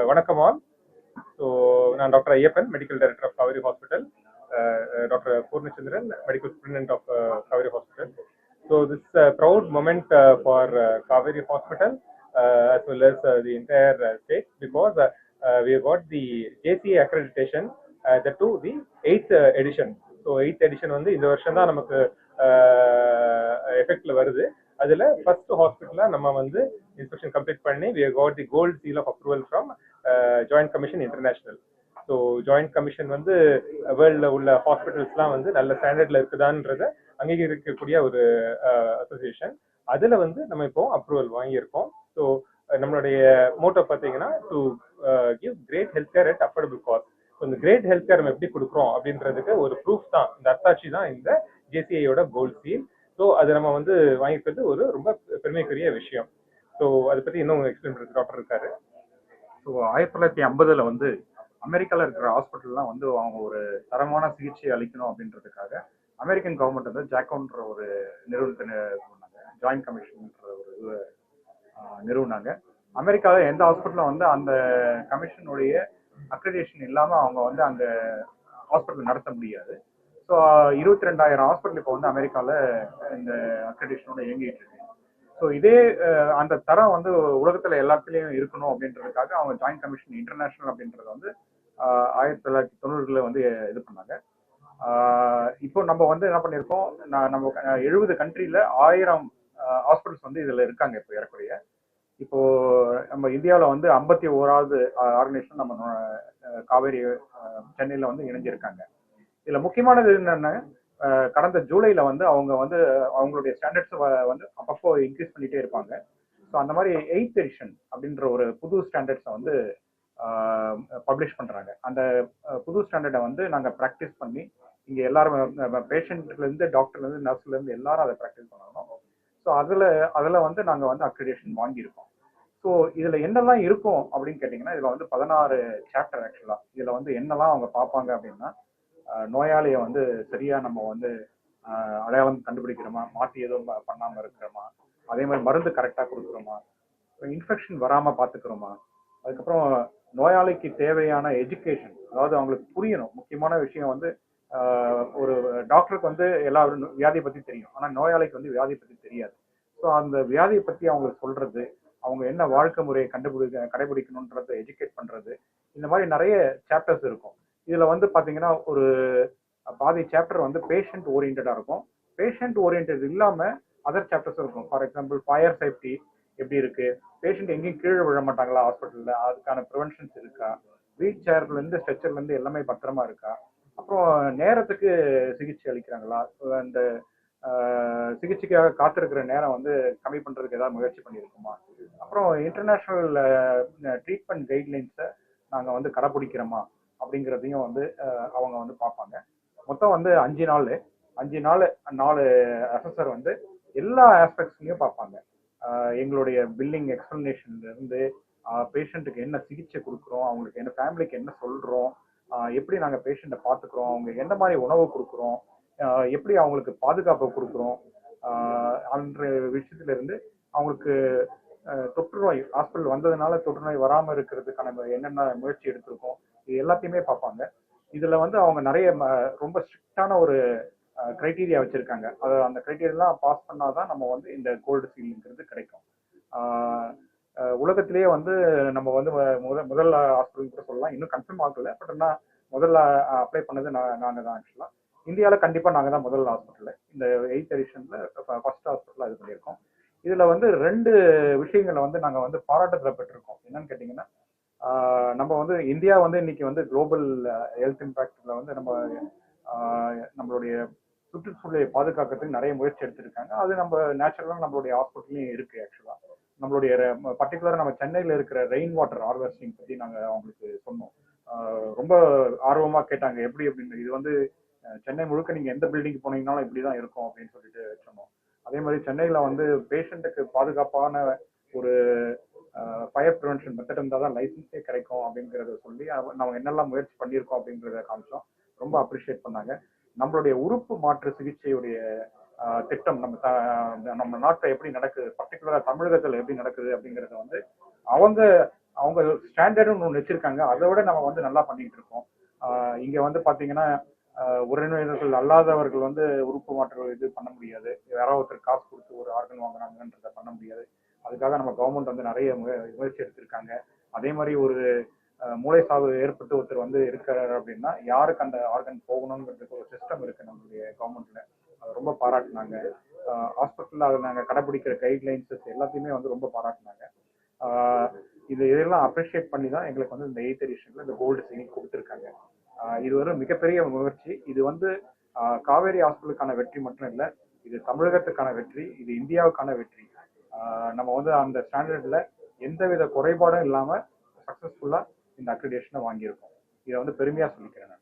வணக்கம் all. So நான் doctor Ayyappan, medical director of Kauvery hospital. Doctor Poornachandran, medical superintendent of Kauvery hospital. So this proud moment for Kauvery hospital as well as the entire state, because we have got the JCA accreditation, that to the 8th edition. So 8th edition வந்து இந்த வருஷம் தான் நமக்கு எஃபெக்ட்ல வருது. அதுல first ஹாஸ்பிட்டலா நம்ம வந்து inspection complete பண்ணி we have got the gold seal of approval from joint commission international. So joint commission வந்து வேர்ல்டில் உள்ள ஹாஸ்பிட்டல்ஸ்லாம் வந்து நல்ல ஸ்டாண்டர்ட்ல இருக்குதான்றத அங்கீகரிக்கக்கூடிய ஒரு அசோசியேஷன். அதுல வந்து நம்ம இப்போ அப்ரூவல் வாங்கியிருக்கோம். ஸோ நம்மளுடைய மோட்டோ பார்த்தீங்கன்னா to give great health care at affordable cost. இந்த கிரேட் ஹெல்த் கேர் நம்ம எப்படி கொடுக்குறோம் அப்படின்றதுக்கு ஒரு ப்ரூஃப் தான், இந்த அத்தாட்சி தான் இந்த ஜேசிஐயோட கோல்ட் சீல். ஸோ அது நம்ம வந்து வாங்கிக்கிறது ஒரு ரொம்ப பெருமைக்குரிய விஷயம். ஸோ அதை பற்றி இன்னும் எக்ஸ்பிளைன் பண்ணுறது டாக்டர் இருக்காரு. ஸோ 1950 வந்து அமெரிக்காவில் இருக்கிற ஹாஸ்பிட்டல்லாம் வந்து அவங்க ஒரு தரமான சிகிச்சை அளிக்கணும் அப்படின்றதுக்காக அமெரிக்கன் கவர்மெண்ட் வந்து ஜாக்கோன்ற ஒரு நிறுவனத்தை நிறுவனாங்க, ஜாயிண்ட் கமிஷன்ன்ற ஒரு இது நிறுவனாங்க. அமெரிக்காவில் எந்த ஹாஸ்பிட்டலும் வந்து அந்த கமிஷனுடைய அக்ரிடேஷன் இல்லாமல் அவங்க வந்து அந்த ஹாஸ்பிட்டல் நடத்த முடியாது. ஸோ 22,000 ஹாஸ்பிட்டல் இப்போ வந்து அமெரிக்காவில் இந்த அக்ரிடேஷனோட இயங்கிட்டு இருக்கு. ஸோ இதே அந்த தரம் வந்து உலகத்தில் எல்லாத்துலேயும் இருக்கணும் அப்படின்றதுக்காக அவங்க ஜாயிண்ட் கமிஷன் இன்டர்நேஷனல் அப்படின்றத வந்து 1990 வந்து இது பண்ணாங்க. இப்போ நம்ம வந்து என்ன பண்ணியிருக்கோம், நம்ம 70 கண்ட்ரியில் 1000 ஹாஸ்பிட்டல்ஸ் வந்து இதில் இருக்காங்க இப்போ ஏறக்குறைய. இப்போ நம்ம இந்தியாவில் வந்து 51வது ஆர்கனைசேஷன் நம்ம காவேரி சென்னையில் வந்து இணைஞ்சிருக்காங்க. இதில் முக்கியமானது என்னென்ன, கடந்த ஜூலைல வந்து அவங்க வந்து அவங்களுடைய ஸ்டாண்டர்ட்ஸ் வந்து அப்பப்போ இன்க்ரீஸ் பண்ணிட்டே இருப்பாங்க. ஸோ அந்த மாதிரி 8th எடிஷன் அப்படின்ற ஒரு புது ஸ்டாண்டர்ட்ஸை வந்து பப்ளிஷ் பண்ணுறாங்க. அந்த புது ஸ்டாண்டர்டை வந்து நாங்கள் ப்ராக்டிஸ் பண்ணி இங்கே எல்லாரும் பேஷண்ட்லேருந்து டாக்டர்லேருந்து நர்ஸ்லேருந்து எல்லாரும் அதை ப்ராக்டிஸ் பண்ணணும். ஸோ அதில் வந்து நாங்கள் வந்து அக்ரிடேஷன் வாங்கியிருக்கோம். ஸோ இதில் என்னெல்லாம் இருக்கும் அப்படின்னு கேட்டிங்கன்னா, இதில் வந்து 16 சாப்டர் ஆக்சுவலாக. இதில் வந்து என்னெல்லாம் அவங்க பார்ப்பாங்க அப்படின்னா, நோயாளியை வந்து சரியாக நம்ம வந்து அடையாளம் கண்டுபிடிக்கிறோமா, மாற்றி எதுவும் பண்ணாமல் இருக்கிறோமா, அதே மாதிரி மருந்து கரெக்டாக கொடுக்குறோமா, இன்ஃபெக்ஷன் வராமல் பார்த்துக்கிறோமா, அதுக்கப்புறம் நோயாளிக்கு தேவையான எஜுகேஷன், அதாவது அவங்களுக்கு புரியணும். முக்கியமான விஷயம் வந்து ஒரு டாக்டருக்கு வந்து எல்லா வியாதியை பற்றி தெரியும், ஆனால் நோயாளிக்கு வந்து வியாதியை பற்றி தெரியாது. ஸோ அந்த வியாதியை பற்றி அவங்களுக்கு சொல்கிறது, அவங்க என்ன வாழ்க்கை முறையை கடைபிடிக்கணுன்றதை எஜுகேட் பண்ணுறது, இந்த மாதிரி நிறைய சாப்டர்ஸ் இருக்கும். இதில் வந்து பார்த்தீங்கன்னா ஒரு பாதி சாப்டர் வந்து பேஷண்ட் ஓரியன்டாக இருக்கும். பேஷண்ட் ஓரியன்ட் இல்லாமல் அதர் சாப்டர்ஸ் இருக்கும். ஃபார் எக்ஸாம்பிள் ஃபயர் சேஃப்டி எப்படி இருக்கு, பேஷண்ட் எங்கேயும் கீழே விழ மாட்டாங்களா ஹாஸ்பிட்டலில், அதுக்கான ப்ரிவென்ஷன்ஸ் இருக்கா, வீல் சேர்லேருந்து ஸ்ட்ரெச்சர்லேருந்து எல்லாமே பத்திரமா இருக்கா, அப்புறம் நேரத்துக்கு சிகிச்சை அளிக்கிறாங்களா, அந்த சிகிச்சைக்காக காத்திருக்கிற நேரம் வந்து கம்மி பண்ணுறதுக்கு ஏதாவது முயற்சி பண்ணியிருக்குமா, அப்புறம் இன்டர்நேஷ்னல் ட்ரீட்மெண்ட் கைட்லைன்ஸை நாங்கள் வந்து கடைப்பிடிக்கிறோமா அப்படிங்கிறதையும் வந்து அவங்க வந்து பார்ப்பாங்க. மொத்தம் வந்து 5 நாள் 4 அசஸர் வந்து எல்லா ஆஸ்பெக்ட்ஸ்லையும் பார்ப்பாங்க. எங்களுடைய பில்லிங் எக்ஸ்பிளனேஷன்லேருந்து பேஷண்ட்டுக்கு என்ன சிகிச்சை கொடுக்குறோம், அவங்களுக்கு என்ன ஃபேமிலிக்கு என்ன சொல்கிறோம், எப்படி நாங்கள் பேஷண்ட்டை பார்த்துக்குறோம், அவங்க எந்த மாதிரி உணவு கொடுக்குறோம், எப்படி அவங்களுக்கு பாதுகாப்பு கொடுக்குறோம், அந்த விஷயத்துலேருந்து அவங்களுக்கு தொற்றுநோய் ஹாஸ்பிட்டல் வந்ததுனால தொற்றுநோய் வராமல் இருக்கிறதுக்கான என்னென்ன முயற்சி எடுத்திருக்கோம், இது எல்லாத்தையுமே பார்ப்பாங்க. இதில் வந்து அவங்க நிறைய ரொம்ப ஸ்ட்ரிக்டான ஒரு க்ரைட்டீரியா வச்சுருக்காங்க. அதை அந்த க்ரைட்டீரியாலாம் பாஸ் பண்ணாதான் நம்ம வந்து இந்த கோல்டு சீலுங்கிறது கிடைக்கும். உலகத்திலேயே வந்து நம்ம வந்து முதல் ஹாஸ்பிட்டல் கூட சொல்லலாம், இன்னும் கன்ஃபார்ம் ஆகலை, பட் ஆனால் முதல்ல அப்ளை பண்ணது நாங்கள் தான். ஆக்சுவலாக இந்தியாவில் கண்டிப்பாக நாங்கள் தான் முதல் ஹாஸ்பிட்டலில், இந்த 8th எடிஷனில் ஃபர்ஸ்ட் ஹாஸ்பிட்டலாக இது பண்ணியிருக்கோம். இதில் வந்து 2 விஷயங்களை வந்து நாங்கள் வந்து பாராட்டத்தில் பெற்றிருக்கோம். என்னன்னு கேட்டிங்கன்னா, நம்ம வந்து இந்தியா வந்து இன்னைக்கு வந்து குளோபல் ஹெல்த் இம்பேக்ட்ல வந்து நம்மளுடைய சுற்றுச்சூழலை பாதுகாக்கிறதுக்கு நிறைய முயற்சி எடுத்திருக்காங்க. அது நம்ம நேச்சுரலாக நம்மளுடைய ஹாஸ்பிட்டல்லையும் இருக்கு. ஆக்சுவலா நம்மளுடைய பர்டிகுலராக நம்ம சென்னையில் இருக்கிற ரெயின் வாட்டர் ஹார்வெஸ்டிங் பற்றி நாங்கள் அவங்களுக்கு சொன்னோம். ரொம்ப ஆர்வமாக கேட்டாங்க எப்படி அப்படின்னு. இது வந்து சென்னை முழுக்க நீங்கள் எந்த பில்டிங் போனீங்கன்னாலும் இப்படி தான் இருக்கும் அப்படின்னு சொல்லிட்டு சொன்னோம். அதே மாதிரி சென்னையில் வந்து பேஷண்ட்டுக்கு பாதுகாப்பான ஒரு ஃபயர் ப்ரிவென்ஷன் மெத்தட் இருந்தால் தான் லைசன்ஸே கிடைக்கும் அப்படிங்கிறத சொல்லி நம்ம என்னெல்லாம் முயற்சி பண்ணியிருக்கோம் அப்படிங்கிறத காமிச்சோம். ரொம்ப அப்ரிஷியேட் பண்ணாங்க. நம்மளுடைய உறுப்பு மாற்று சிகிச்சையுடைய திட்டம் நம்ம நாட்டில் எப்படி நடக்குது, பர்டிகுலராக தமிழகத்தில் எப்படி நடக்குது அப்படிங்கிறத வந்து அவங்க அவங்க ஸ்டாண்டர்டுன்னு ஒன்று வச்சிருக்காங்க. அதை விட நம்ம வந்து நல்லா பண்ணிட்டு இருக்கோம். இங்க வந்து பாத்தீங்கன்னா உறவினர்கள் அல்லாதவர்கள் வந்து உறுப்பு மாற்று இது பண்ண முடியாது. யாராவது ஒருத்தர் காசு கொடுத்து ஒரு ஆர்கன் வாங்குறாங்கன்றத பண்ண முடியாது. அதுக்காக நம்ம கவர்மெண்ட் வந்து நிறைய முயற்சி எடுத்திருக்காங்க. அதே மாதிரி ஒரு மூளை சாவு ஏற்பட்டு ஒருத்தர் வந்து இருக்கிறாரு அப்படின்னா யாருக்கு அந்த ஆர்கன் போகணுங்கிறதுக்கு ஒரு சிஸ்டம் இருக்கு நம்மளுடைய கவர்மெண்ட்ல. அதை ரொம்ப பாராட்டினாங்க. ஹாஸ்பிட்டல்ல அதை நாங்கள் கடைபிடிக்கிற கைட்லைன்ஸஸ் எல்லாத்தையுமே வந்து ரொம்ப பாராட்டினாங்க. இதெல்லாம் அப்ரிஷியேட் பண்ணி தான் எங்களுக்கு வந்து இந்த 8th எடிஷன்ல இந்த கோல்டு சீல் கொடுத்துருக்காங்க. இது ஒரு மிகப்பெரிய முயற்சி. இது வந்து காவேரி ஹாஸ்பிட்டலுக்கான வெற்றி மட்டும் இல்லை, இது தமிழகத்துக்கான வெற்றி, இது இந்தியாவுக்கான வெற்றி. நம்ம வந்து அந்த ஸ்டாண்டர்ட்ல எந்தவித குறைபாடும் இல்லாம சக்சஸ்ஃபுல்லா இந்த அக்ரிடேஷனை வாங்கியிருக்கோம். இதை வந்து பெருமையா சொல்லிக்கிறேன் நான்.